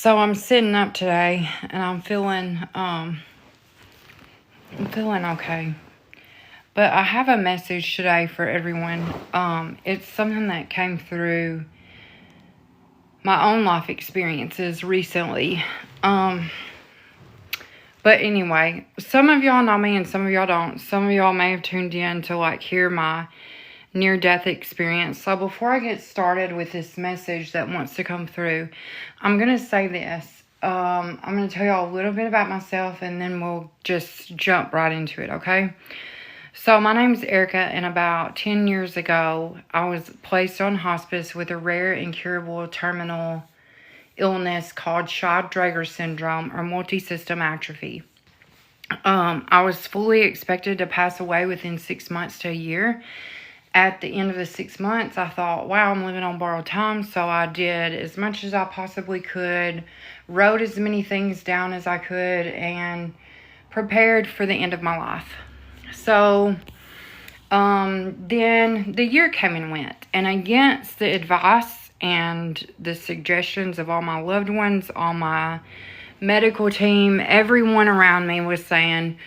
So I'm sitting up today and I'm feeling okay. But I have a message today for everyone. It's something that came through my own life experiences recently. But anyway, some of y'all know me and some of y'all don't. Some of y'all may have tuned in to hear my near-death experience. So before I get started with this message that wants to come through, I'm going to say this. I'm going to tell y'all a little bit about myself and then we'll just jump right into it, okay? So my name's Erica, and about 10 years ago, I was placed on hospice with a rare incurable terminal illness called Shaw-Drager syndrome or multisystem atrophy. I was fully expected to pass away within 6 months to a year. At the end of the 6 months, I thought, wow, I'm living on borrowed time. So I did as much as I possibly could, wrote as many things down as I could, and prepared for the end of my life. So then the year came and went. And against the advice and the suggestions of all my loved ones, all my medical team, everyone around me was saying,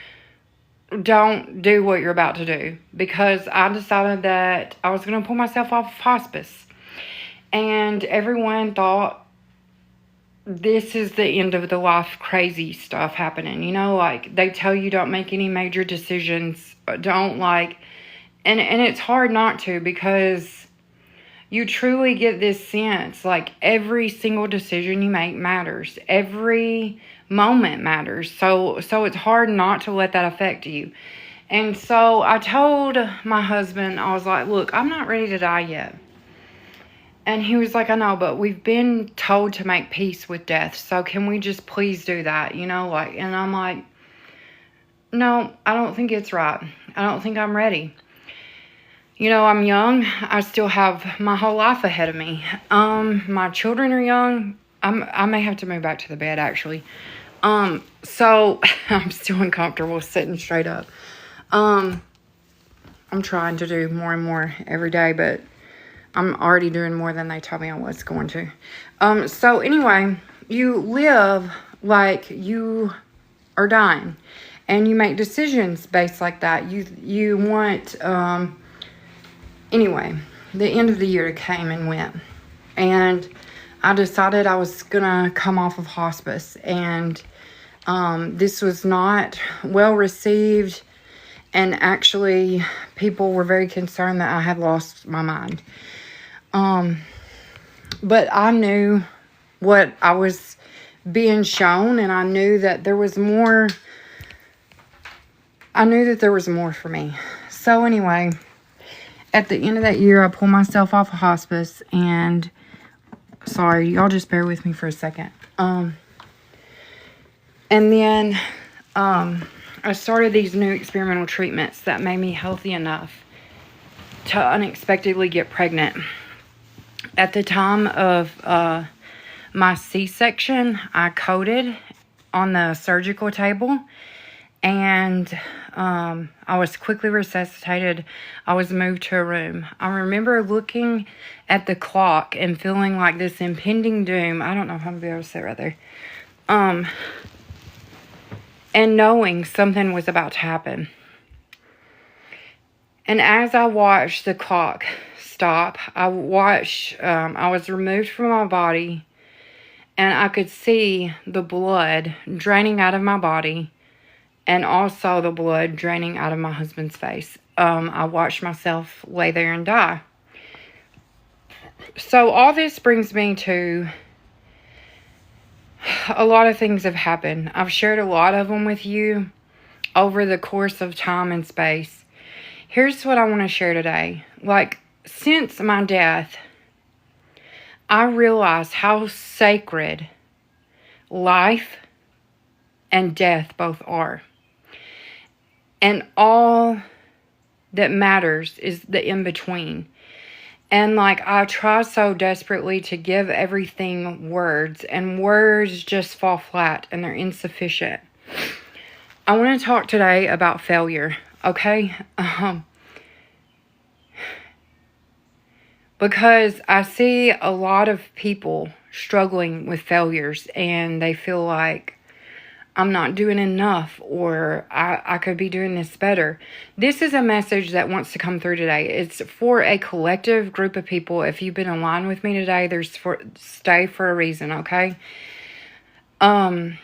don't do what you're about to do, because I decided that I was going to pull myself off of hospice. And everyone thought this is the end of the life crazy stuff happening. You know, they tell you don't make any major decisions. Don't and it's hard not to, because you truly get this sense every single decision you make matters. Every moment matters. So it's hard not to let that affect you. And so I told my husband, I was like, look, I'm not ready to die yet. And he was like, I know, but we've been told to make peace with death. So can we just please do that? And I'm like, no, I don't think it's right. I don't think I'm ready. I'm young. I still have my whole life ahead of me. My children are young. I may have to move back to the bed, actually. So I'm still uncomfortable sitting straight up. I'm trying to do more and more every day, but I'm already doing more than they told me I was going to. So anyway, you live like you are dying, and you make decisions based like that. You want, anyway, the end of the year came and went, and I decided I was gonna come off of hospice, and this was not well received, and actually people were very concerned that I had lost my mind. But I knew what I was being shown, and I knew that there was more. I knew that there was more for me. So anyway, at the end of that year, I pulled myself off of hospice, and sorry, y'all just bear with me for a second. And then I started these new experimental treatments that made me healthy enough to unexpectedly get pregnant. At the time of my C-section, I coded on the surgical table, and I was quickly resuscitated. I was moved to a room. I remember looking at the clock and feeling like this impending doom. I don't know if I'm going to be able to sit right there. And knowing something was about to happen. And as I watched the clock stop, I was removed from my body, and I could see the blood draining out of my body, and also the blood draining out of my husband's face. I watched myself lay there and die. So all this brings me to a lot of things have happened. I've shared a lot of them with you over the course of time and space. Here's what I want to share today. Since my death, I realized how sacred life and death both are. And all that matters is the in-between. And I try so desperately to give everything words, and words just fall flat and they're insufficient. I want to talk today about failure, okay? because I see a lot of people struggling with failures, and they feel like I'm not doing enough, or I could be doing this better. This is a message that wants to come through today. It's for a collective group of people. If you've been in line with me today, stay for a reason, okay? The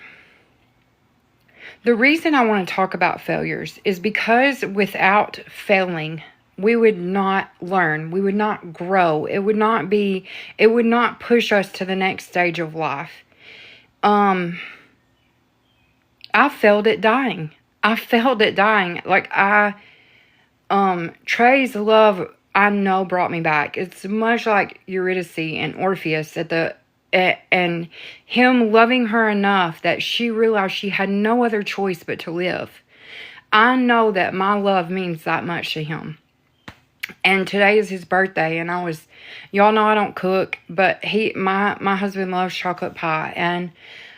reason I want to talk about failures is because without failing, we would not learn. We would not grow. It would not push us to the next stage of life. I failed at dying. Like Trey's love, I know, brought me back. It's much like Eurydice and Orpheus and him loving her enough that she realized she had no other choice but to live. I know that my love means that much to him. And today is his birthday, and y'all know I don't cook, but my husband loves chocolate pie, and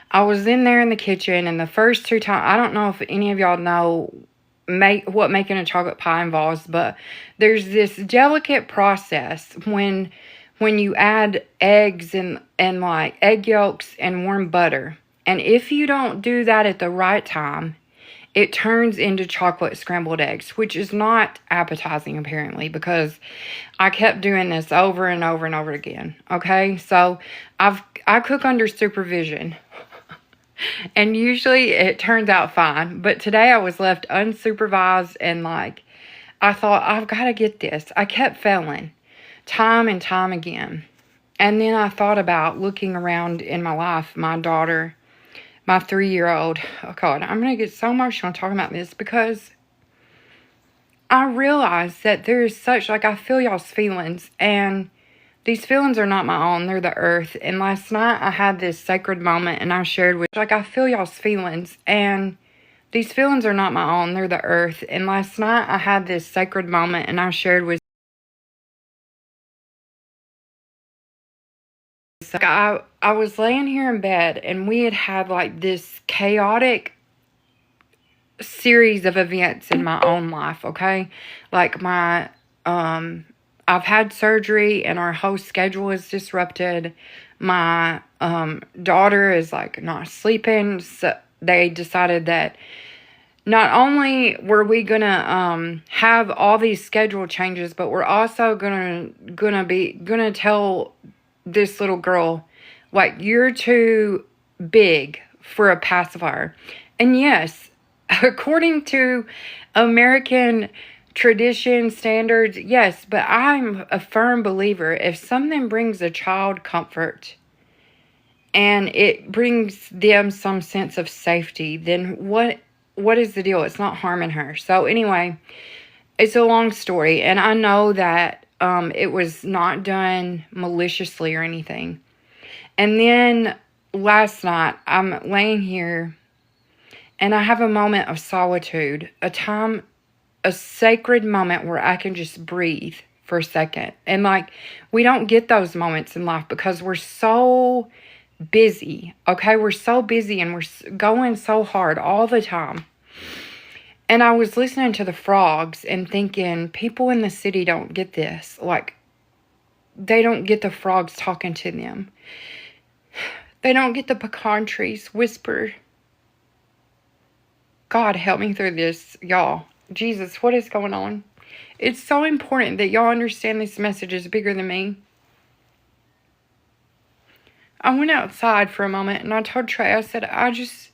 I was in there in the kitchen, and the first 2 times, I don't know if any of y'all know what making a chocolate pie involves, but there's this delicate process when you add eggs and like egg yolks and warm butter. And if you don't do that at the right time, it turns into chocolate scrambled eggs, which is not appetizing apparently, because I kept doing this over and over and over again. Okay, so I cook under supervision. And usually it turns out fine. But today I was left unsupervised, and like, I thought, I've got to get this. I kept failing time and time again. And then I thought about looking around in my life, my daughter, my 3-year-old. Oh God, I'm going to get so emotional talking about this, because I realized that there is such, like, I feel y'all's feelings, and these feelings are not my own, they're the earth. And last night I had this sacred moment, and I shared with, like, I feel y'all's feelings, and these feelings are not my own, they're the earth. And last night I had this sacred moment, and I shared with, like, I was laying here in bed, and we had like this chaotic series of events in my own life, okay? Like I've had surgery, and our whole schedule is disrupted. My daughter is like not sleeping, so they decided that not only were we gonna have all these schedule changes, but we're also gonna tell this little girl, like, you're too big for a pacifier. And yes, according to American tradition standards, yes, but I'm a firm believer, if something brings a child comfort and it brings them some sense of safety, then what is the deal? It's not harming her. So anyway, it's a long story, and I know that it was not done maliciously or anything. And then last night, I'm laying here, and I have a moment of solitude, a sacred moment where I can just breathe for a second. And like, we don't get those moments in life because we're so busy, okay? We're so busy, and we're going so hard all the time. And I was listening to the frogs and thinking, people in the city don't get this. Like, they don't get the frogs talking to them. They don't get the pecan trees whisper. God, help me through this, y'all. Jesus, what is going on? It's so important that y'all understand this message is bigger than me. I went outside for a moment, and I told Trey, I said, I just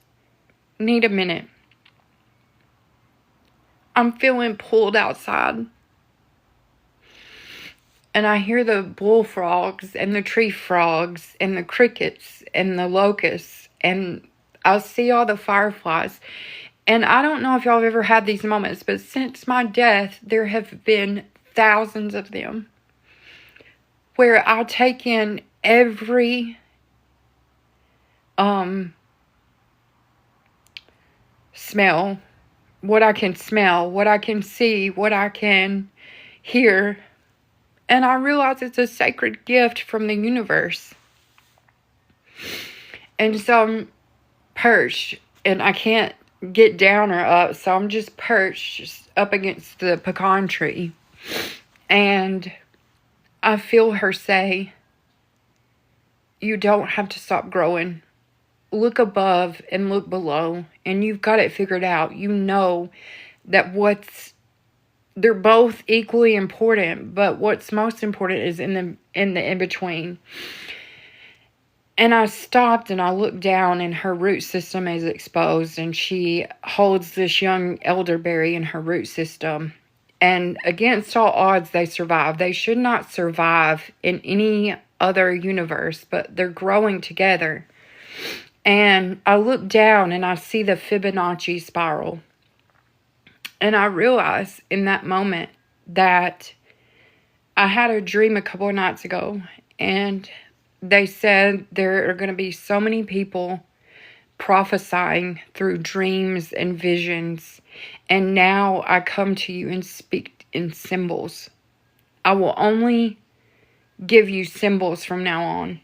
need a minute. I'm feeling pulled outside. And I hear the bullfrogs and the tree frogs and the crickets and the locusts. And I see all the fireflies. And I don't know if y'all have ever had these moments, but since my death, there have been thousands of them. Where I take in every smell. What I can smell, what I can see, what I can hear. And I realize it's a sacred gift from the universe. And so I'm perched, and I can't get down or up, so I'm just perched just up against the pecan tree. And I feel her say, you don't have to stop growing. Look above and look below, and you've got it figured out. You know that they're both equally important, but what's most important is in the in-between. And I stopped and I looked down, and her root system is exposed, and she holds this young elderberry in her root system. And against all odds, they survive. They should not survive in any other universe, but they're growing together. And I look down and I see the Fibonacci spiral. And I realized in that moment that I had a dream a couple of nights ago, and they said there are going to be so many people prophesying through dreams and visions, and now I come to you and speak in symbols. I will only give you symbols from now on.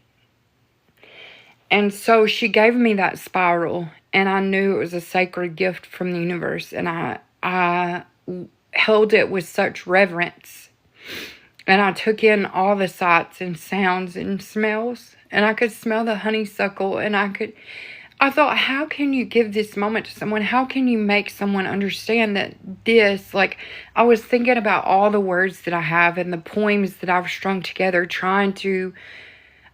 And so she gave me that spiral, and I knew it was a sacred gift from the universe, and I held it with such reverence. And I took in all the sights and sounds and smells. And I could smell the honeysuckle. And I thought, how can you give this moment to someone? How can you make someone understand that this, like, I was thinking about all the words that I have and the poems that I've strung together, trying to,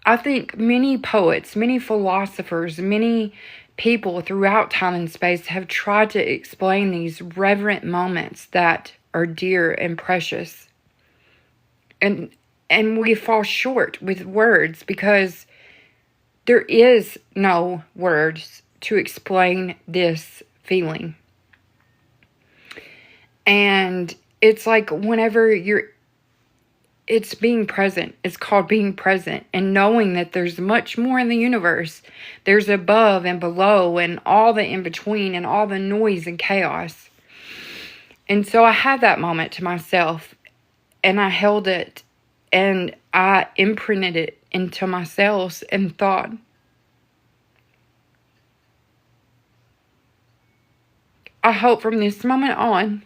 I think many poets, many philosophers, many people throughout time and space have tried to explain these reverent moments that are dear and precious. And we fall short with words because there is no words to explain this feeling. And it's like whenever it's being present. It's called being present and knowing that there's much more in the universe. There's above and below and all the in between and all the noise and chaos. And so I had that moment to myself. And I held it and I imprinted it into my cells and thought, I hope from this moment on,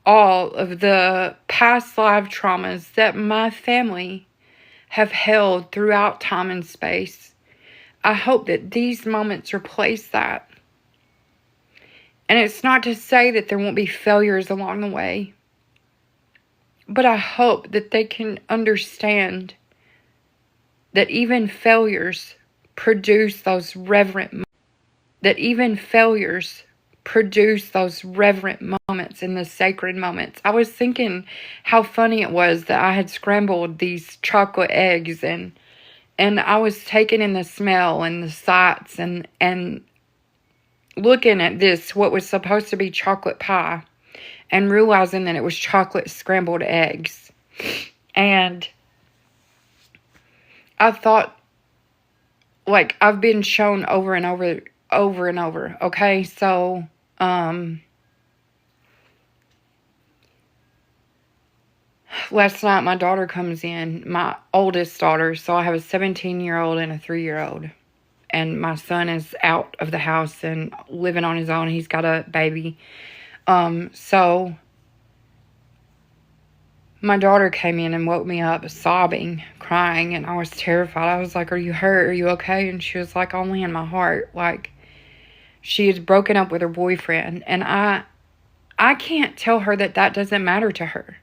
all of the past life traumas that my family have held throughout time and space, I hope that these moments replace that. And it's not to say that there won't be failures along the way, but I hope that they can understand that even failures produce those reverent moments. That even failures produce those reverent moments and the sacred moments. I was thinking how funny it was that I had scrambled these chocolate eggs and I was taking in the smell and the sights and looking at this, what was supposed to be chocolate pie, and realizing that it was chocolate scrambled eggs. And I thought, like, I've been shown over and over. Okay, so, last night my daughter comes in, my oldest daughter. So I have a 17-year-old and a 3-year-old. And my son is out of the house and living on his own. He's got a baby. So my daughter came in and woke me up sobbing, crying, and I was terrified. I was like, are you hurt? Are you okay? And she was like, only in my heart. Like, she had broken up with her boyfriend. And I can't tell her that doesn't matter to her.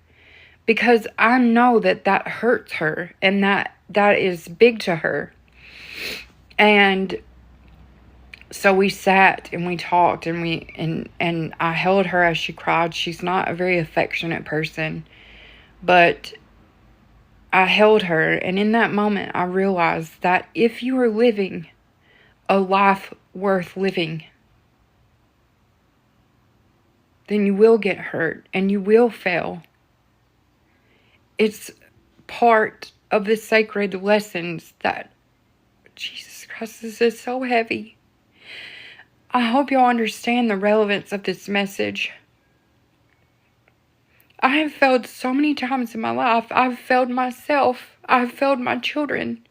Because I know that hurts her. And that is big to her. And so we sat and we talked and I held her as she cried. She's not a very affectionate person, but I held her. And in that moment, I realized that if you are living a life worth living, then you will get hurt and you will fail. It's part of the sacred lessons that, Jesus Christ, this is so heavy. I hope y'all understand the relevance of this message. I have failed so many times in my life. I've failed myself. I've failed my children.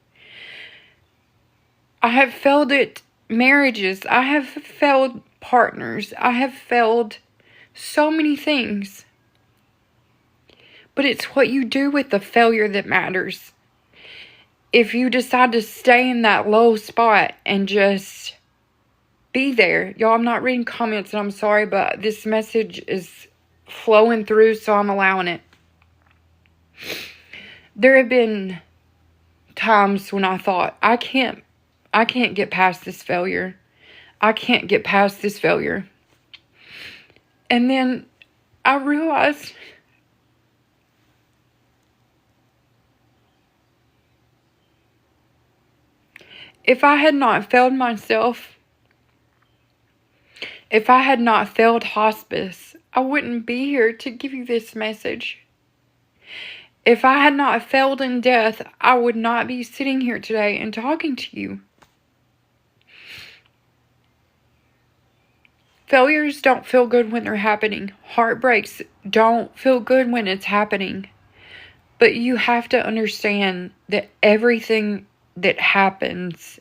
I have failed at marriages. I have failed partners. I have failed so many things. But it's what you do with the failure that matters. If you decide to stay in that low spot and just be there. Y'all, I'm not reading comments and I'm sorry, but this message is flowing through, so I'm allowing it. There have been times when I thought, I can't get past this failure. I can't get past this failure. And then I realized if I had not failed myself, if I had not failed hospice, I wouldn't be here to give you this message. If I had not failed in death, I would not be sitting here today and talking to you. Failures don't feel good when they're happening. Heartbreaks don't feel good when it's happening. But you have to understand that everything that happens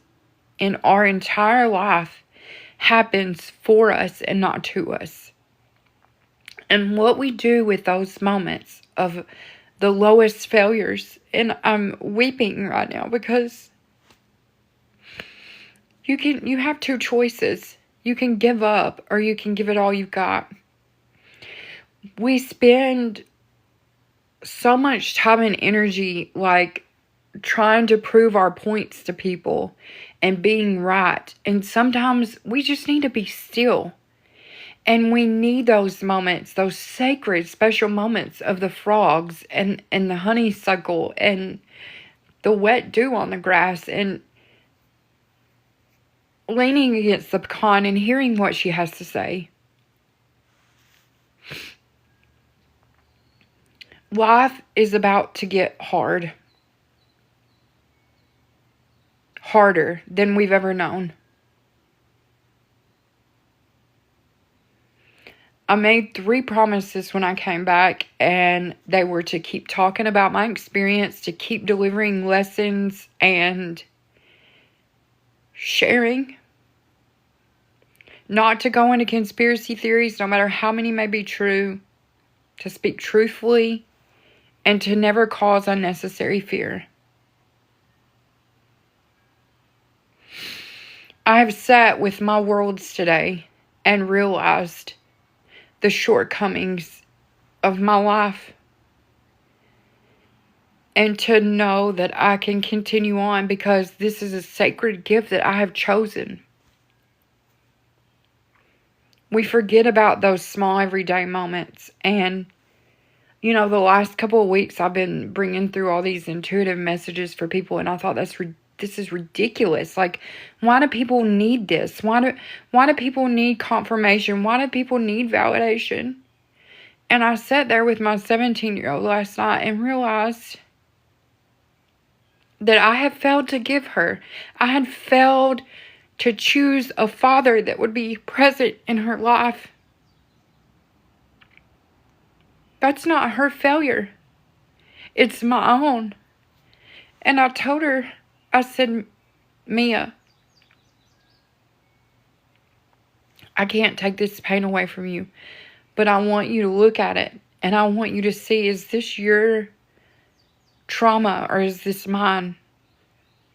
in our entire life happens for us and not to us. And what we do with those moments of the lowest failures, and I'm weeping right now because you have two choices. You can give up or you can give it all you've got. We spend so much time and energy like trying to prove our points to people and being right. And sometimes we just need to be still. And we need those moments, those sacred, special moments of the frogs and the honeysuckle and the wet dew on the grass and leaning against the pecan and hearing what she has to say. Life is about to get hard. Harder than we've ever known. I made 3 promises when I came back, and they were to keep talking about my experience, to keep delivering lessons and sharing. Not to go into conspiracy theories, no matter how many may be true. To speak truthfully and to never cause unnecessary fear. I have sat with my worlds today and realized the shortcomings of my life. And to know that I can continue on because this is a sacred gift that I have chosen. We forget about those small everyday moments. And, the last couple of weeks I've been bringing through all these intuitive messages for people. And I thought this is ridiculous. Like, why do people need this? Why do people need confirmation? Why do people need validation? And I sat there with my 17-year-old last night and realized that I had failed to give her. I had failed to choose a father that would be present in her life. That's not her failure. It's my own. And I told her, I said, Mia, I can't take this pain away from you, but I want you to look at it and I want you to see, is this your trauma or is this mine?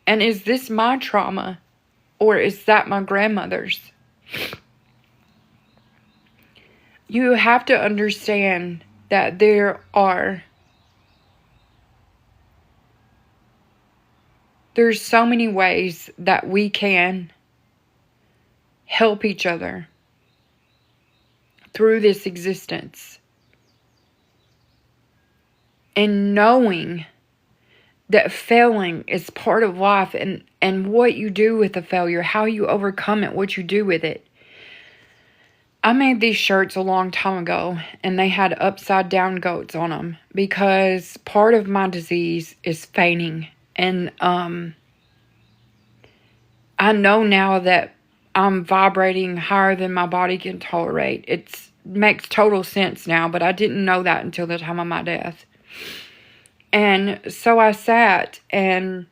And is this my trauma or is that my grandmother's? You have to understand that there's so many ways that we can help each other through this existence. And knowing that failing is part of life and what you do with the failure, how you overcome it, what you do with it. I made these shirts a long time ago and they had upside down goats on them because part of my disease is fainting. And I know now that I'm vibrating higher than my body can tolerate. It makes total sense now, but I didn't know that until the time of my death. And so I sat and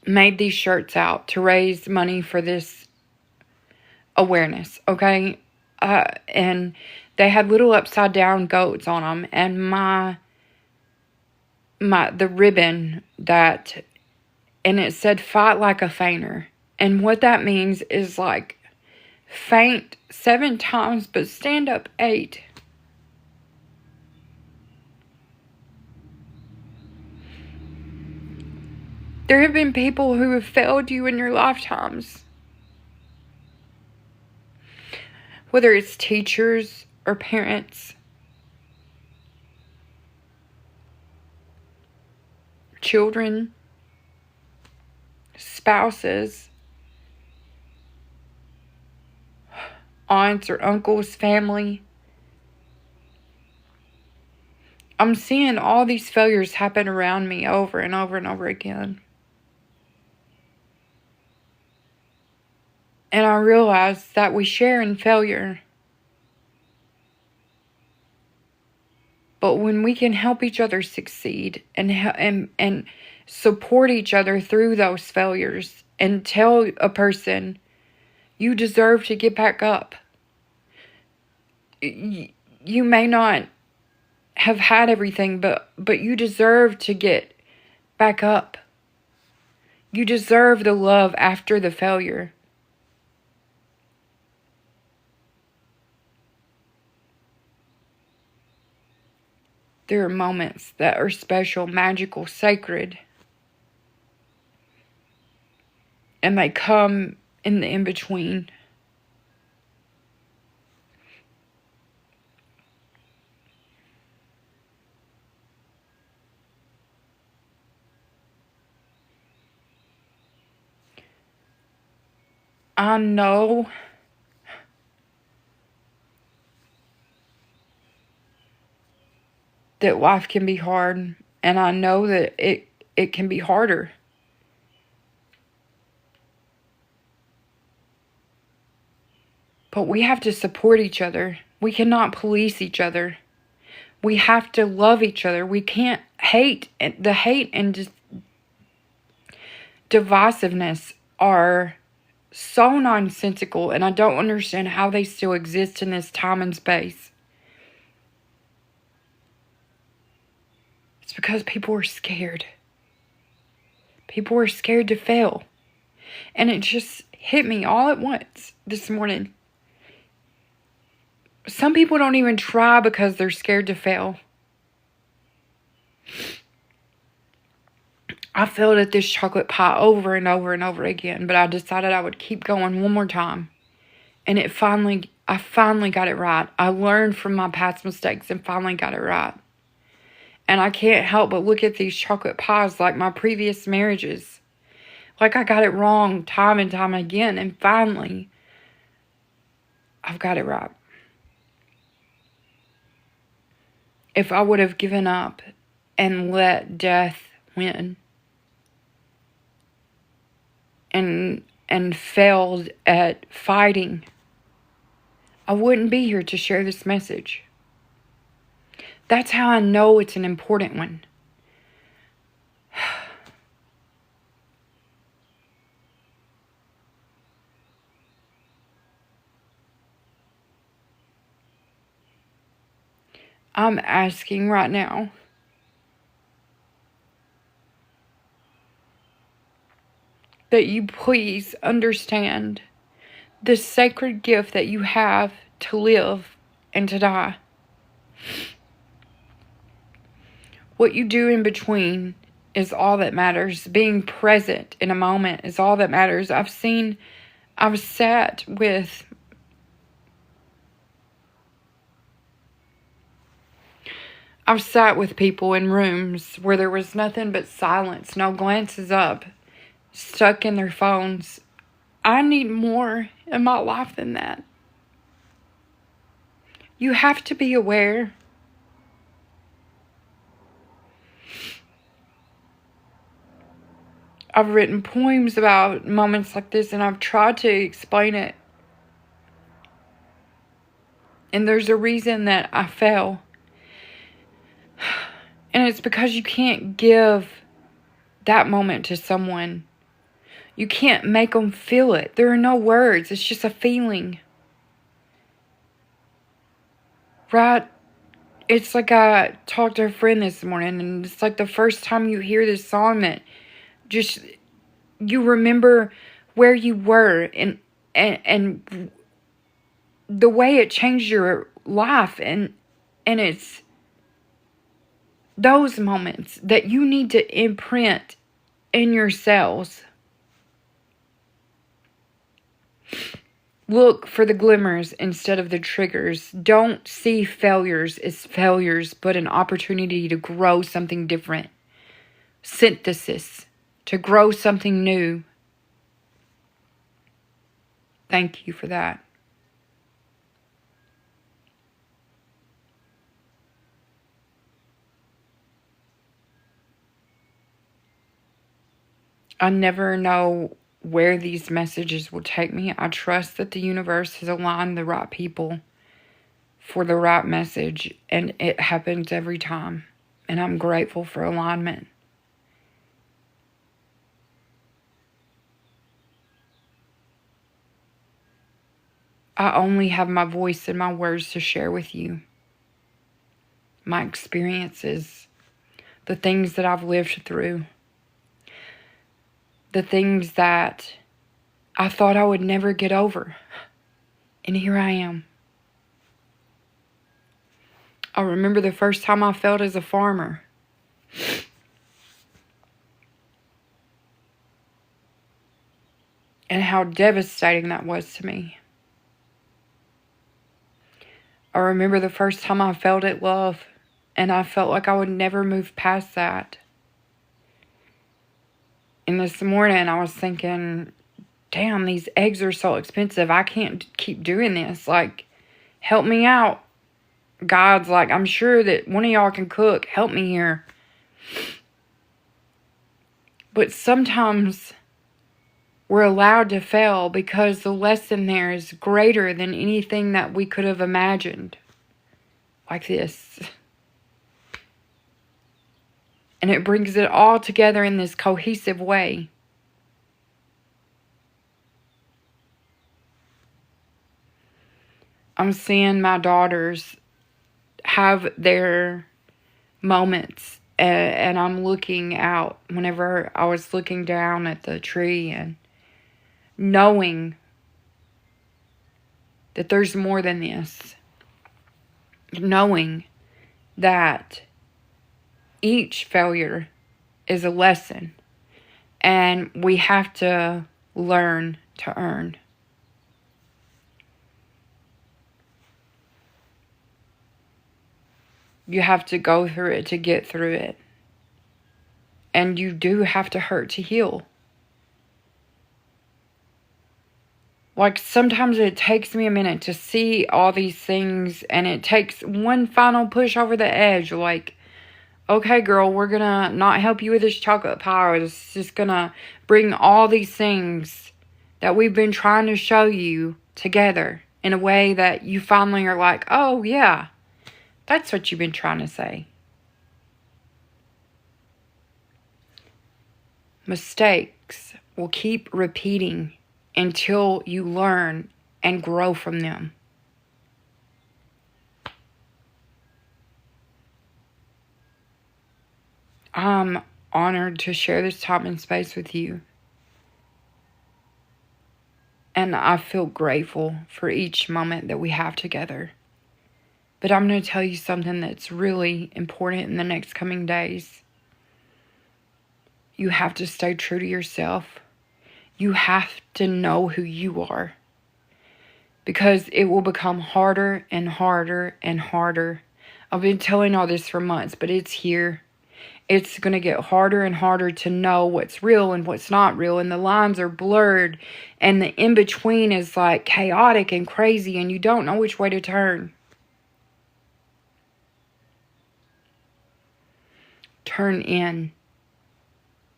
made these shirts out to raise money for this awareness, okay? And they had little upside down goats on them. And my the ribbon that, and it said fight like a fainter. And what that means is like faint 7 times, but stand up 8. There have been people who have failed you in your lifetimes. Whether it's teachers or parents, children, spouses, aunts or uncles, family. I'm seeing all these failures happen around me over and over and over again. And I realize that we share in failure. But when we can help each other succeed and support each other through those failures and tell a person, you deserve to get back up. You may not have had everything, but you deserve to get back up. You deserve the love after the failure. There are moments that are special, magical, sacred. And they come in the in-between. I know that life can be hard, and I know that it can be harder. But we have to support each other. We cannot police each other. We have to love each other. We can't hate. The hate and just divisiveness are so nonsensical, and I don't understand how they still exist in this time and space. It's because people are scared. People are scared to fail. And it just hit me all at once this morning. Some people don't even try because they're scared to fail. I failed at this chocolate pie over and over and over again, but I decided I would keep going one more time. And I finally got it right. I learned from my past mistakes and finally got it right. And I can't help but look at these chocolate pies like my previous marriages. Like I got it wrong time and time again. And finally, I've got it right. If I would have given up and let death win and failed at fighting, I wouldn't be here to share this message. That's how I know it's an important one. I'm asking right now that you please understand the sacred gift that you have to live and to die. What you do in between is all that matters. Being present in a moment is all that matters. I've sat with people in rooms where there was nothing but silence, no glances up, stuck in their phones. I need more in my life than that. You have to be aware. I've written poems about moments like this, and I've tried to explain it. And there's a reason that I fail. And it's because you can't give that moment to someone. You can't make them feel it. There are no words. It's just a feeling. Right it's like I talked to a friend this morning, and it's like the first time you hear this song that just, you remember where you were, and the way it changed your life, and it's those moments that you need to imprint in yourselves. Look for the glimmers instead of the triggers. Don't see failures as failures, but an opportunity to grow something different. Synthesis, to grow something new. Thank you for that. I never know where these messages will take me. I trust that the universe has aligned the right people for the right message, and it happens every time. And I'm grateful for alignment. I only have my voice and my words to share with you. My experiences, the things that I've lived through, the things that I thought I would never get over. And here I am. I remember the first time I felt as a farmer. And how devastating that was to me. I remember the first time I felt it love, and I felt like I would never move past that. And this morning I was thinking, damn, these eggs are so expensive. I can't keep doing this. Like, help me out. God's like, I'm sure that one of y'all can cook. Help me here. But sometimes we're allowed to fail because the lesson there is greater than anything that we could have imagined. Like this. And it brings it all together in this cohesive way. I'm seeing my daughters have their moments, and I'm looking out whenever I was looking down at the tree and knowing that there's more than this. Knowing that each failure is a lesson, and we have to learn to earn. You have to go through it to get through it. And you do have to hurt to heal. Like, sometimes it takes me a minute to see all these things, and it takes one final push over the edge. Like, okay, girl, we're gonna not help you with this chocolate pie. It's just gonna bring all these things that we've been trying to show you together in a way that you finally are like, oh, yeah, that's what you've been trying to say. Mistakes will keep repeating until you learn and grow from them. I'm honored to share this time and space with you. And I feel grateful for each moment that we have together. But I'm going to tell you something that's really important in the next coming days. You have to stay true to yourself. You have to know who you are. Because it will become harder and harder and harder. I've been telling all this for months, but it's here. It's going to get harder and harder to know what's real and what's not real. And the lines are blurred. And the in-between is like chaotic and crazy. And you don't know which way to turn. Turn in.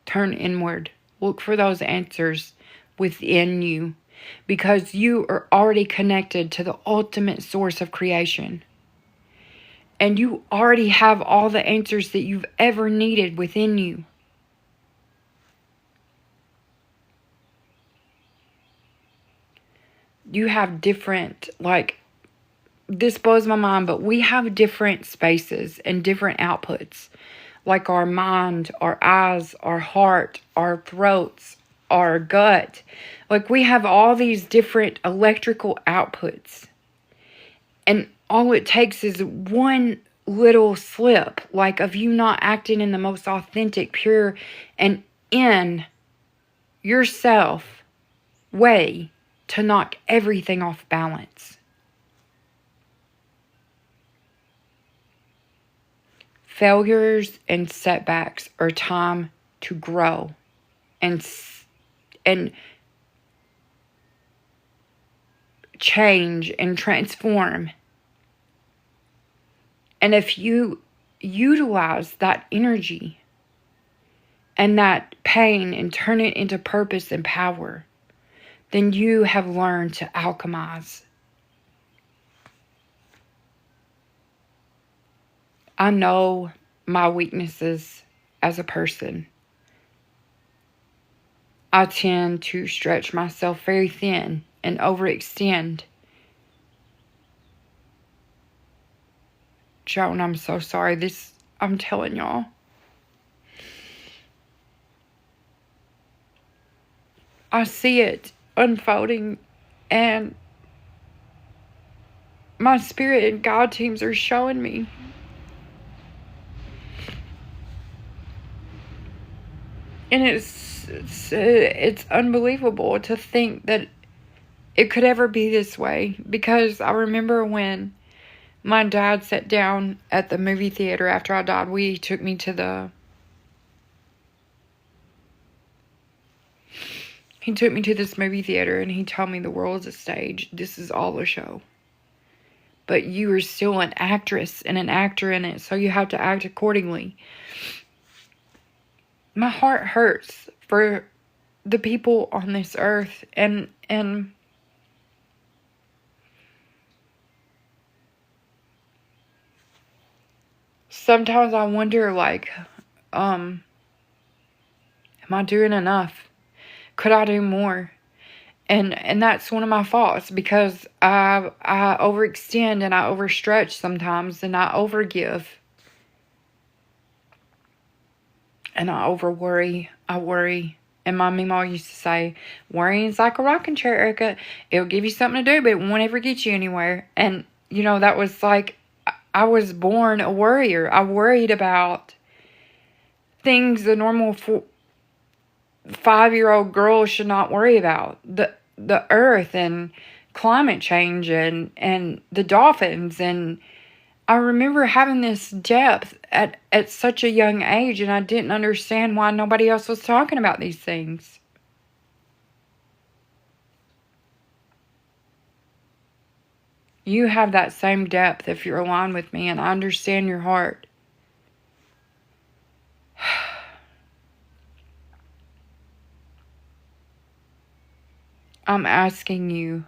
Turn inward. Look for those answers within you. Because you are already connected to the ultimate source of creation. And you already have all the answers that you've ever needed within you. You have different, this blows my mind, but we have different spaces and different outputs, like our mind, our eyes, our heart, our throats, our gut. Like, we have all these different electrical outputs. And all it takes is one little slip, like of you not acting in the most authentic, pure, and in yourself way to knock everything off balance. Failures and setbacks are time to grow and change and transform. And if you utilize that energy and that pain and turn it into purpose and power, then you have learned to alchemize. I know my weaknesses as a person. I tend to stretch myself very thin and overextend. Joan, I'm so sorry. I'm telling y'all. I see it unfolding, and my spirit and God teams are showing me. And it's unbelievable to think that it could ever be this way, because I remember when my dad sat down at the movie theater after I died. He took me to this movie theater, and he told me the world's a stage. This is all a show. But you are still an actress and an actor in it, so you have to act accordingly. My heart hurts for the people on this earth, and sometimes I wonder, like, am I doing enough? Could I do more? And that's one of my faults, because I overextend and I overstretch sometimes, and I overgive. And I overworry. I worry. And my mama used to say, worrying's like a rocking chair, Erica. It'll give you something to do, but it won't ever get you anywhere. And, that was like, I was born a worrier. I worried about things the normal 5-year-old girl should not worry about. The earth and climate change and the dolphins. And I remember having this depth at such a young age, and I didn't understand why nobody else was talking about these things. You have that same depth if you're aligned with me, and I understand your heart. I'm asking you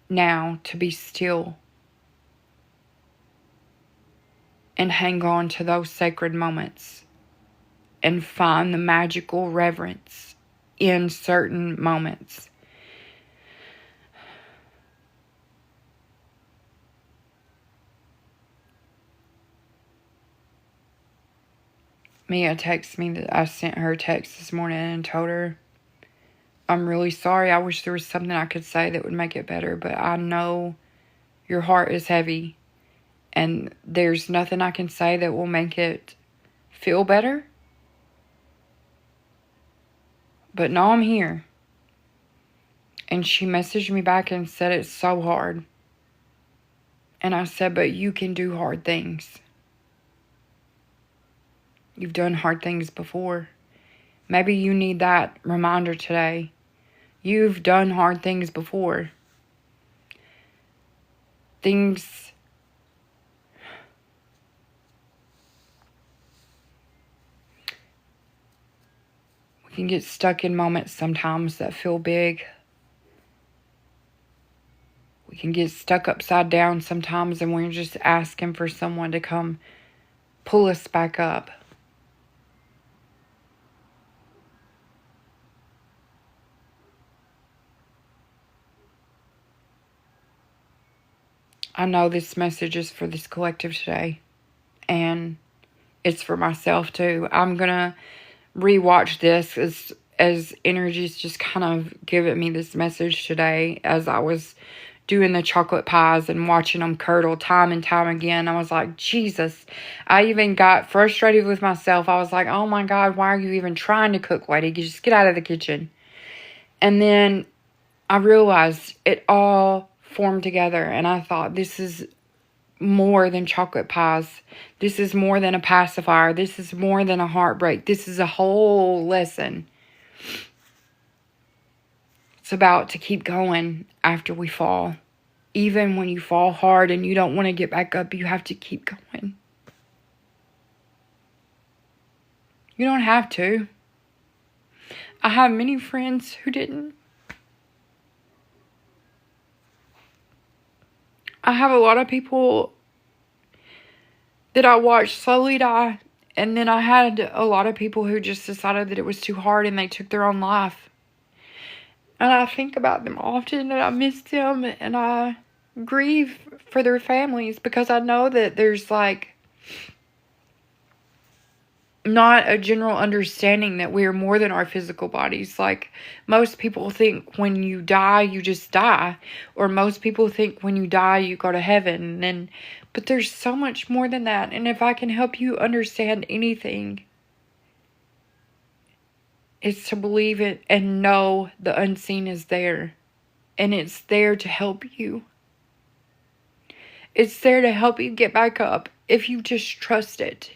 now to be still and hang on to those sacred moments and find the magical reverence in certain moments. Mia texted me that I sent her a text this morning and told her, I'm really sorry. I wish there was something I could say that would make it better, but I know your heart is heavy, and there's nothing I can say that will make it feel better. But now I'm here. And she messaged me back and said it's so hard. And I said, but you can do hard things. You've done hard things before. Maybe you need that reminder today. You've done hard things before. Things we can get stuck in moments sometimes that feel big. We can get stuck upside down sometimes, and we're just asking for someone to come pull us back up. I know this message is for this collective today. And it's for myself too. I'm going to rewatch this as energies just kind of giving me this message today as I was doing the chocolate pies and watching them curdle time and time again. I was like, Jesus. I even got frustrated with myself. I was like, oh my God, why are you even trying to cook, lady? You just get out of the kitchen. And then I realized it all formed together. And I thought, this is more than chocolate pies. This is more than a pacifier. This is more than a heartbreak. This is a whole lesson. It's about to keep going after we fall. Even when you fall hard and you don't want to get back up, you have to keep going. You don't have to. I have many friends who didn't. I have a lot of people that I watched slowly die. And then I had a lot of people who just decided that it was too hard and they took their own life. And I think about them often and I miss them and I grieve for their families because I know that there's like not a general understanding that we are more than our physical bodies. Like most people think when you die, you just die. Or most people think when you die, you go to heaven. But there's so much more than that. And if I can help you understand anything, it's to believe it and know the unseen is there. And it's there to help you. It's there to help you get back up if you just trust it.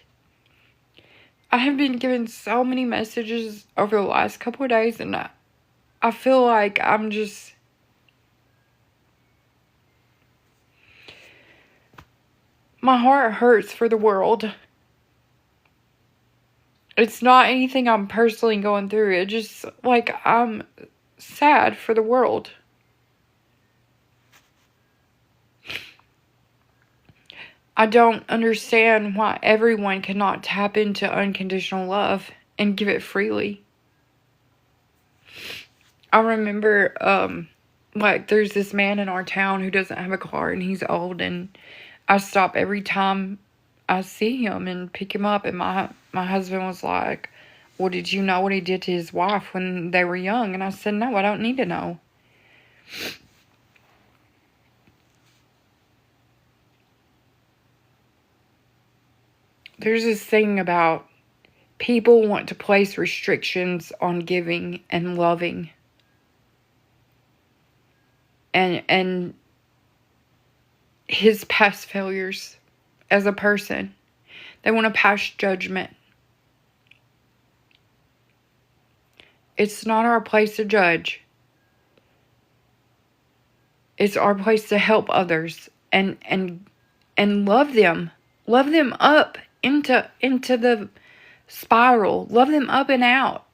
I have been given so many messages over the last couple of days and I feel like I'm just... my heart hurts for the world. It's not anything I'm personally going through. It's just like I'm sad for the world. I don't understand why everyone cannot tap into unconditional love and give it freely. I remember, there's this man in our town who doesn't have a car and he's old, and I stop every time I see him and pick him up, and my husband was like, well, did you know what he did to his wife when they were young? And I said, no, I don't need to know. There's this thing about people want to place restrictions on giving and loving. And his past failures as a person. They want to pass judgment. It's not our place to judge. It's our place to help others and love them. Love them up into the spiral. Love them up and out.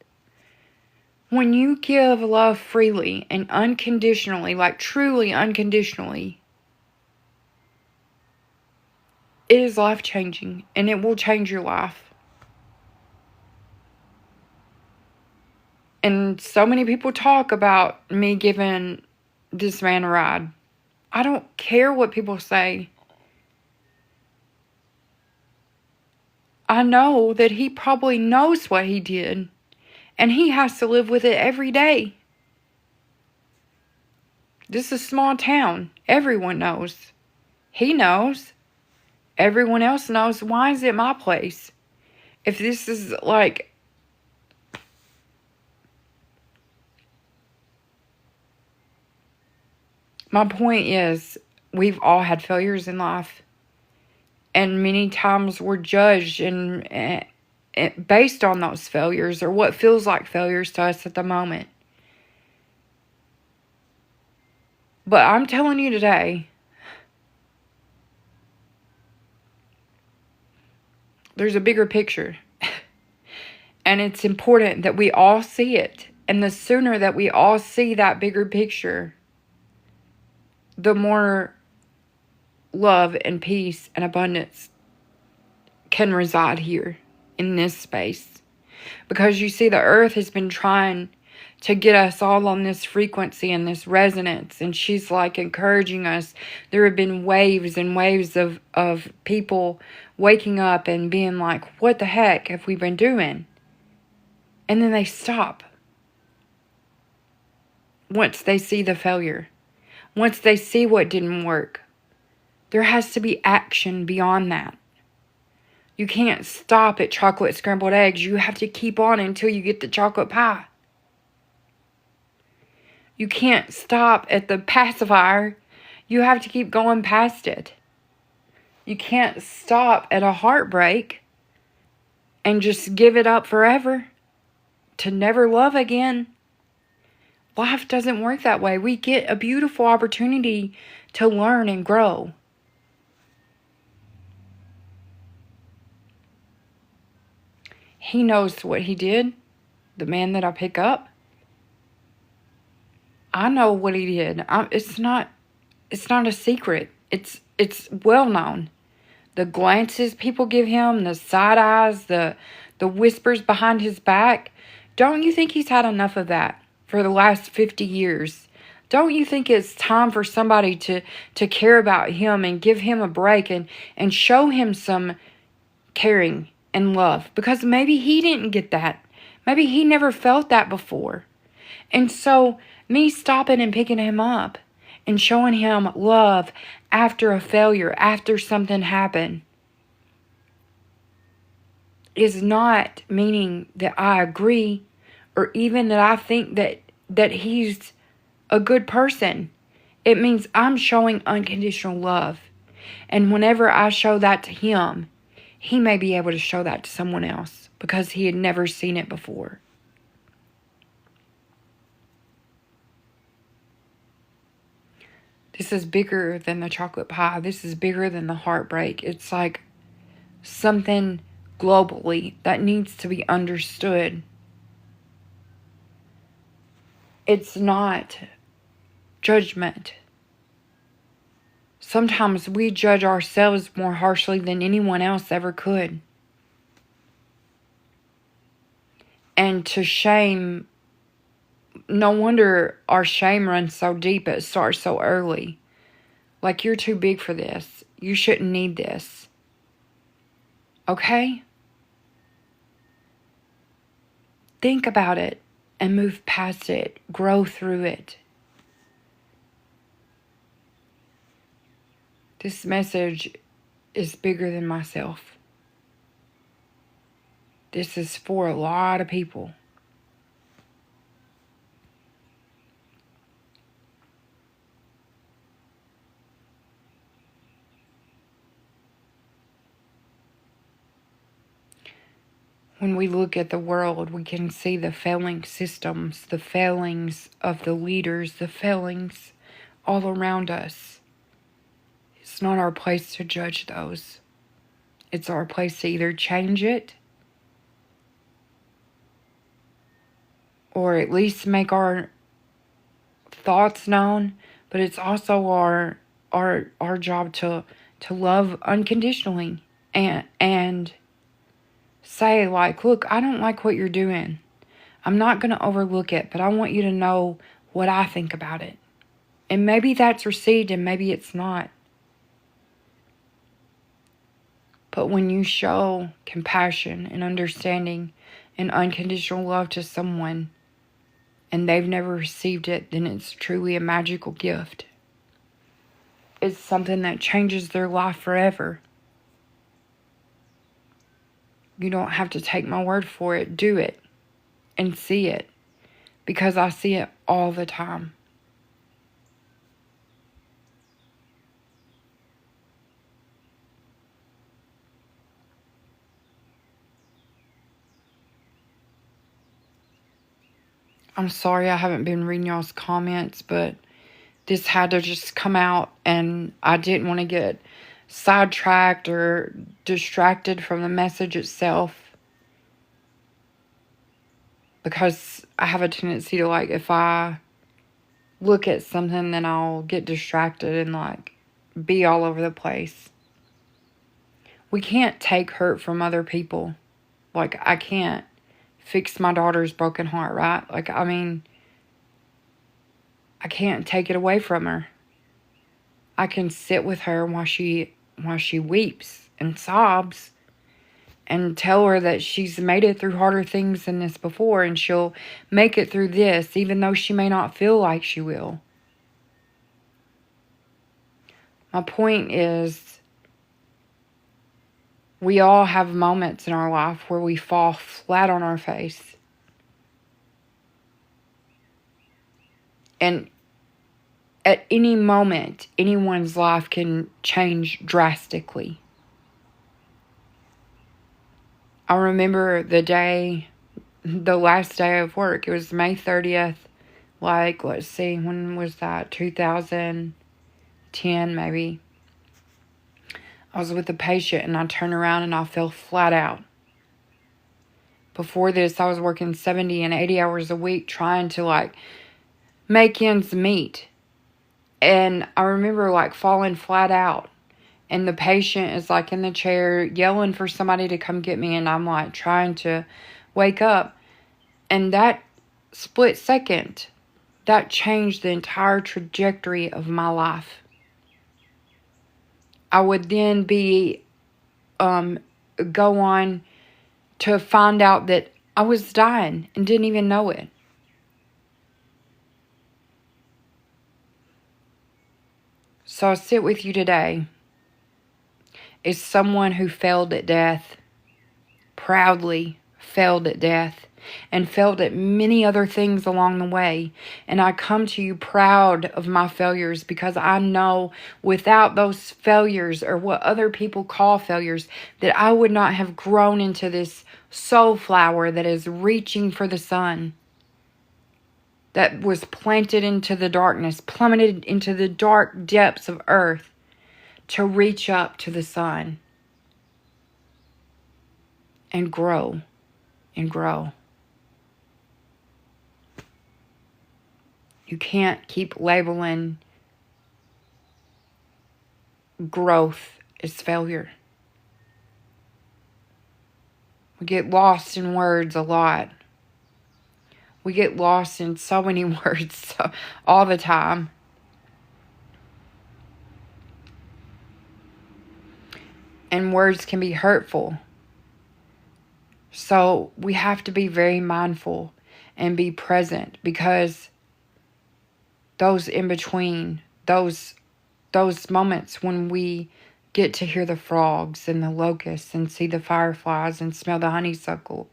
When you give love freely and unconditionally, like truly unconditionally, it is life-changing and it will change your life. And so many people talk about me giving this man a ride. I don't care what people say. I know that he probably knows what he did. And he has to live with it every day. This is a small town. Everyone knows. He knows. Everyone else knows. Why is it my place? If this is like... my point is, we've all had failures in life. And many times we're judged and based on those failures or what feels like failures to us at the moment. But I'm telling you today, there's a bigger picture. And it's important that we all see it. And the sooner that we all see that bigger picture, the more love and peace and abundance can reside here in this space. Because you see, the earth has been trying to get us all on this frequency and this resonance. And she's like encouraging us. There have been waves and waves of people waking up and being like, what the heck have we been doing? And then they stop once they see the failure. Once they see what didn't work. There has to be action beyond that. You can't stop at chocolate scrambled eggs. You have to keep on until you get the chocolate pie. You can't stop at the pacifier. You have to keep going past it. You can't stop at a heartbreak and just give it up forever to never love again. Life doesn't work that way. We get a beautiful opportunity to learn and grow. He knows what he did, the man that I pick up. I know what he did. It's not a secret. It's well known. The glances people give him, the side eyes, the whispers behind his back. Don't you think he's had enough of that for the last 50 years? Don't you think it's time for somebody to care about him and give him a break and show him some caring and love? Because maybe he didn't get that. Maybe he never felt that before. And so me stopping and picking him up and showing him love after a failure, after something happened, is not meaning that I agree or even that I think that he's a good person. It means I'm showing unconditional love. And whenever I show that to him, he may be able to show that to someone else because he had never seen it before. This is bigger than the chocolate pie. This is bigger than the heartbreak. It's like something globally that needs to be understood. It's not judgment. Sometimes we judge ourselves more harshly than anyone else ever could. And to shame, no wonder our shame runs so deep. It starts so early. Like, you're too big for this. You shouldn't need this. Okay? Think about it and move past it. Grow through it. This message is bigger than myself. This is for a lot of people. When we look at the world, we can see the failing systems, the failings of the leaders, the failings all around us. It's not our place to judge those. It's our place to either change it or at least make our thoughts known, but it's also our job to love unconditionally and say, like, look, I don't like what you're doing. I'm not going to overlook it, but I want you to know what I think about it. And maybe that's received and maybe it's not. But when you show compassion and understanding and unconditional love to someone and they've never received it, then it's truly a magical gift. It's something that changes their life forever. You don't have to take my word for it. Do it and see it, because I see it all the time. I'm sorry I haven't been reading y'all's comments, but this had to just come out, and I didn't want to get sidetracked or distracted from the message itself, because I have a tendency to, like, if I look at something, then I'll get distracted and, like, be all over the place. We can't take hurt from other people. Like, I can't fix my daughter's broken heart, right? I can't take it away from her. I can sit with her while she weeps and sobs and tell her that she's made it through harder things than this before, and she'll make it through this, even though she may not feel like she will. My point is, we all have moments in our life where we fall flat on our face. And at any moment, anyone's life can change drastically. I remember the last day of work. It was May 30th. Let's see, when was that? 2010, maybe. I was with a patient and I turned around and I fell flat out. Before this, I was working 70 and 80 hours a week trying to make ends meet. And I remember falling flat out. And the patient is in the chair yelling for somebody to come get me. And I'm trying to wake up. And that split second, that changed the entire trajectory of my life. I would then go on to find out that I was dying and didn't even know it. So I sit with you today as someone who failed at death, proudly failed at death, and failed at many other things along the way. And I come to you proud of my failures, because I know without those failures, or what other people call failures, that I would not have grown into this soul flower that is reaching for the sun, that was planted into the darkness, plummeted into the dark depths of earth to reach up to the sun and grow and grow. You can't keep labeling growth as failure. We get lost in words a lot. We get lost in so many words all the time. And words can be hurtful. So we have to be very mindful and be present, because those in between, those moments when we get to hear the frogs and the locusts and see the fireflies and smell the honeysuckle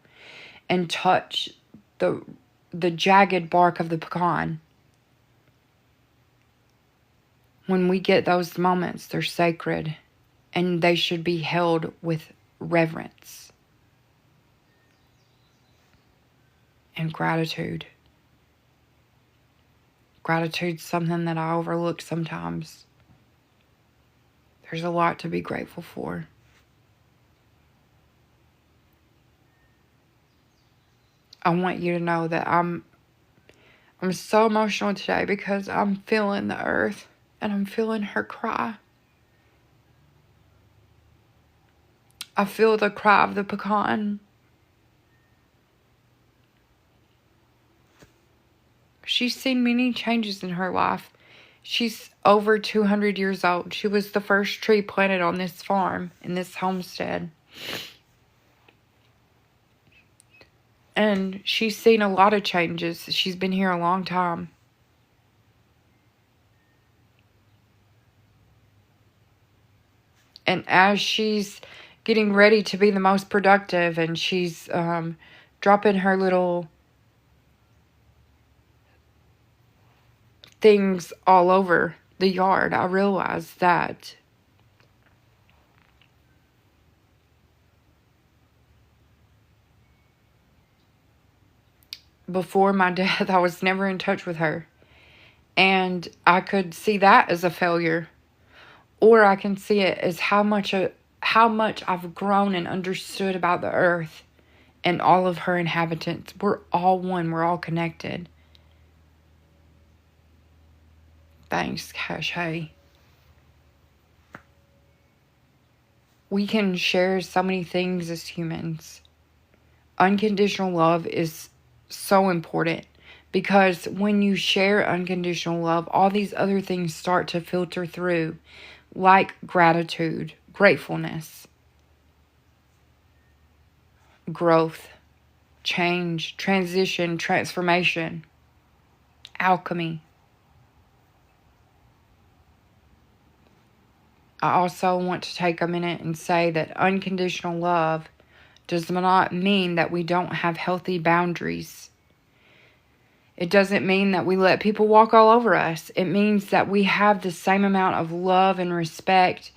and touch the jagged bark of the pecan. When we get those moments, they're sacred and they should be held with reverence and gratitude. Gratitude's something that I overlook sometimes. There's a lot to be grateful for. I want you to know that I'm so emotional today, because I'm feeling the earth and I'm feeling her cry. I feel the cry of the pecan. She's seen many changes in her life. She's over 200 years old. She was the first tree planted on this farm, in this homestead. And she's seen a lot of changes. She's been here a long time. And as she's getting ready to be the most productive, and she's dropping her little things all over the yard, I realized that before my death, I was never in touch with her. And I could see that as a failure. Or I can see it as how much I've grown and understood about the earth and all of her inhabitants. We're all one. We're all connected. Thanks, Cache. We can share so many things as humans. Unconditional love is so important, because when you share unconditional love, all these other things start to filter through, like gratitude, gratefulness, growth, change, transition, transformation, alchemy. I also want to take a minute and say that unconditional love does not mean that we don't have healthy boundaries. It doesn't mean that we let people walk all over us. It means that we have the same amount of love and respect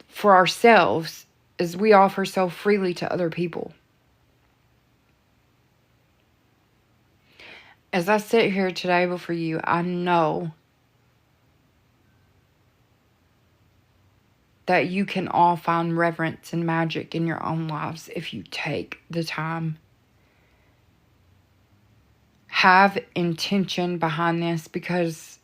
for ourselves as we offer so freely to other people. As I sit here today before you, I know that you can all find reverence and magic in your own lives if you take the time. Have intention behind this, because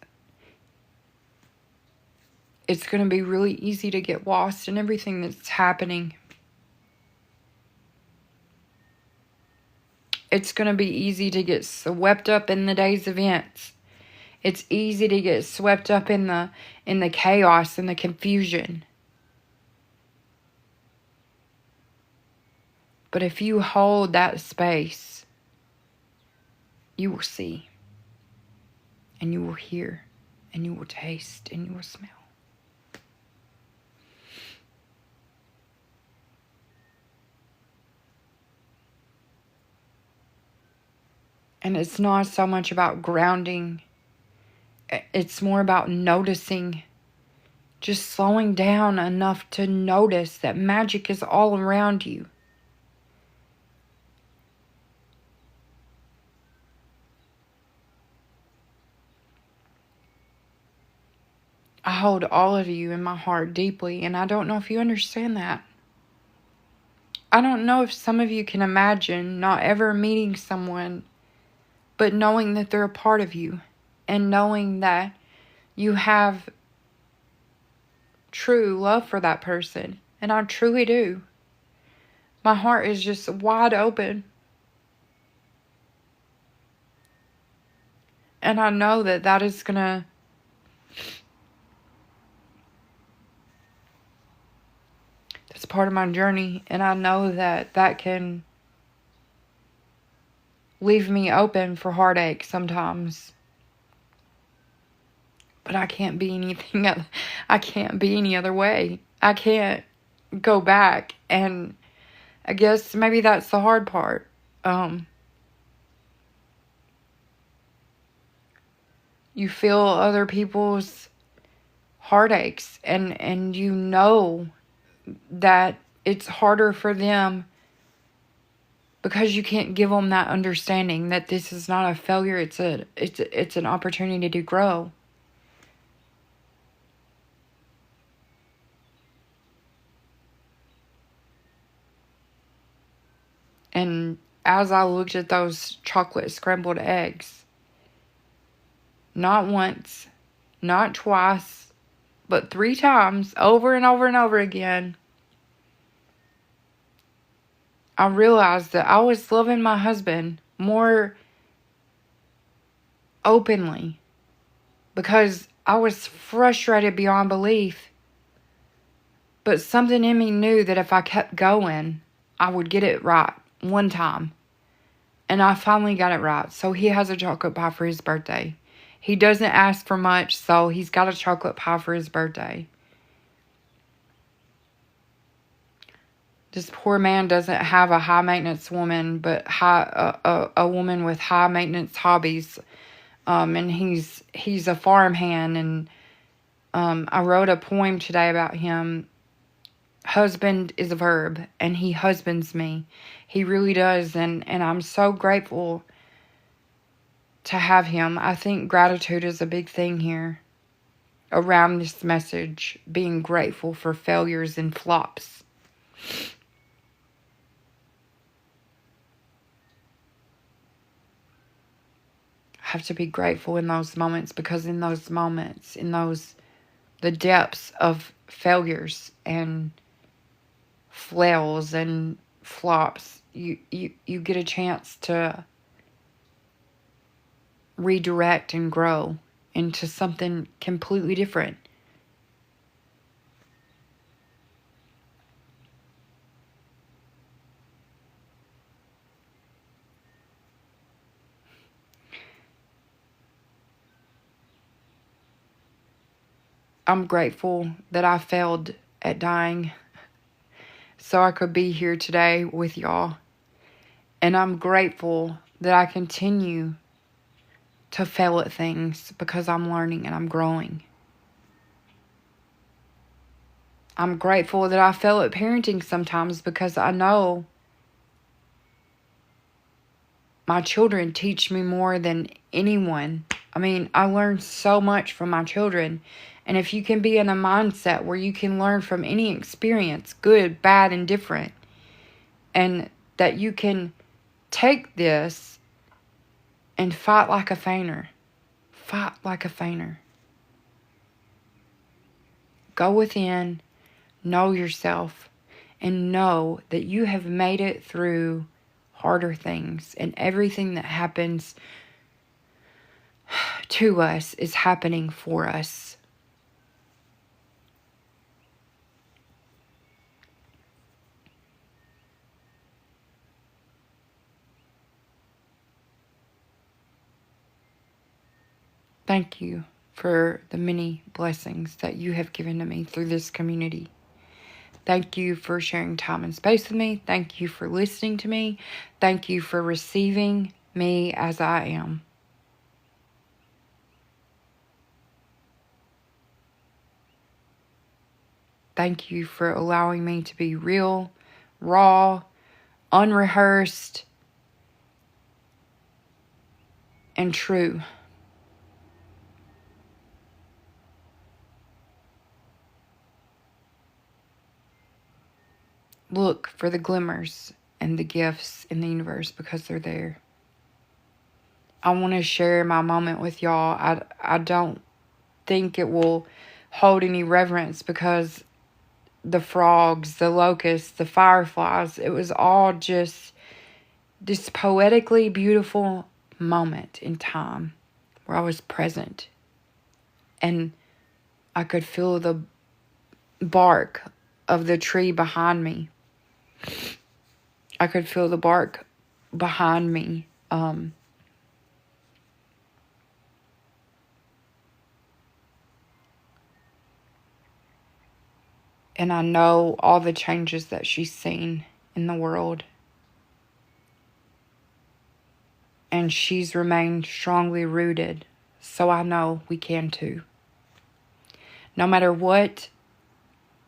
it's going to be really easy to get lost in everything that's happening. It's going to be easy to get swept up in the day's events. It's easy to get swept up in the chaos and the confusion. But if you hold that space, you will see, and you will hear, and you will taste, and you will smell. And it's not so much about grounding. It's more about noticing. Just slowing down enough to notice that magic is all around you. I hold all of you in my heart deeply, and I don't know if you understand that. I don't know if some of you can imagine not ever meeting someone, but knowing that they're a part of you, and knowing that you have true love for that person. And I truly do. My heart is just wide open. And I know that that is going to that's part of my journey. And I know that that can leave me open for heartache sometimes. But I can't be anything else. I can't be any other way. I can't go back. And I guess maybe that's the hard part. You feel other people's heartaches, and you know that it's harder for them because you can't give them that understanding that this is not a failure. It's an opportunity to grow. And as I looked at those chocolate scrambled eggs, not once, not twice, but 3 times, over and over and over again, I realized that I was loving my husband more openly because I was frustrated beyond belief. But something in me knew that if I kept going, I would get it right one time. And I finally got it right. So he has a chocolate pie for his birthday. He doesn't ask for much, so he's got a chocolate pie for his birthday. This poor man doesn't have a high-maintenance woman, but a woman with high-maintenance hobbies. And he's a farmhand. And I wrote a poem today about him. Husband is a verb, and he husbands me. He really does, and I'm so grateful to have him. I think gratitude is a big thing here around this message, being grateful for failures and flops. I have to be grateful in those moments, because in those moments, the depths of failures and flails and flops, you get a chance to redirect and grow into something completely different. I'm grateful that I failed at dying so I could be here today with y'all. And I'm grateful that I continue to fail at things because I'm learning and I'm growing. I'm grateful that I fail at parenting sometimes because I know my children teach me more than anyone. I mean, I learn so much from my children. And if you can be in a mindset where you can learn from any experience, good, bad, and different, and that you can take this and fight like a fainter. Fight like a fainter. Go within, know yourself, and know that you have made it through harder things. And everything that happens to us is happening for us. Thank you for the many blessings that you have given to me through this community. Thank you for sharing time and space with me. Thank you for listening to me. Thank you for receiving me as I am. Thank you for allowing me to be real, raw, unrehearsed, and true. Look for the glimmers and the gifts in the universe because they're there. I want to share my moment with y'all. I don't think it will hold any reverence because the frogs, the locusts, the fireflies, it was all just this poetically beautiful moment in time where I was present. And I could feel the bark of the tree behind me. I could feel the bark behind me. And I know all the changes that she's seen in the world. And she's remained strongly rooted. So I know we can too. No matter what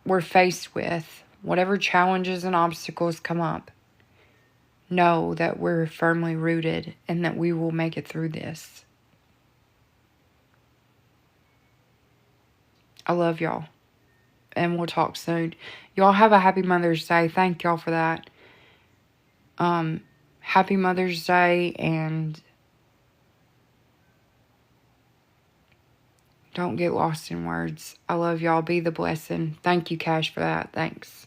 we're faced with, whatever challenges and obstacles come up, know that we're firmly rooted and that we will make it through this. I love y'all. And we'll talk soon. Y'all have a happy Mother's Day. Thank y'all for that. Happy Mother's Day, and don't get lost in words. I love y'all. Be the blessing. Thank you, Cash, for that. Thanks.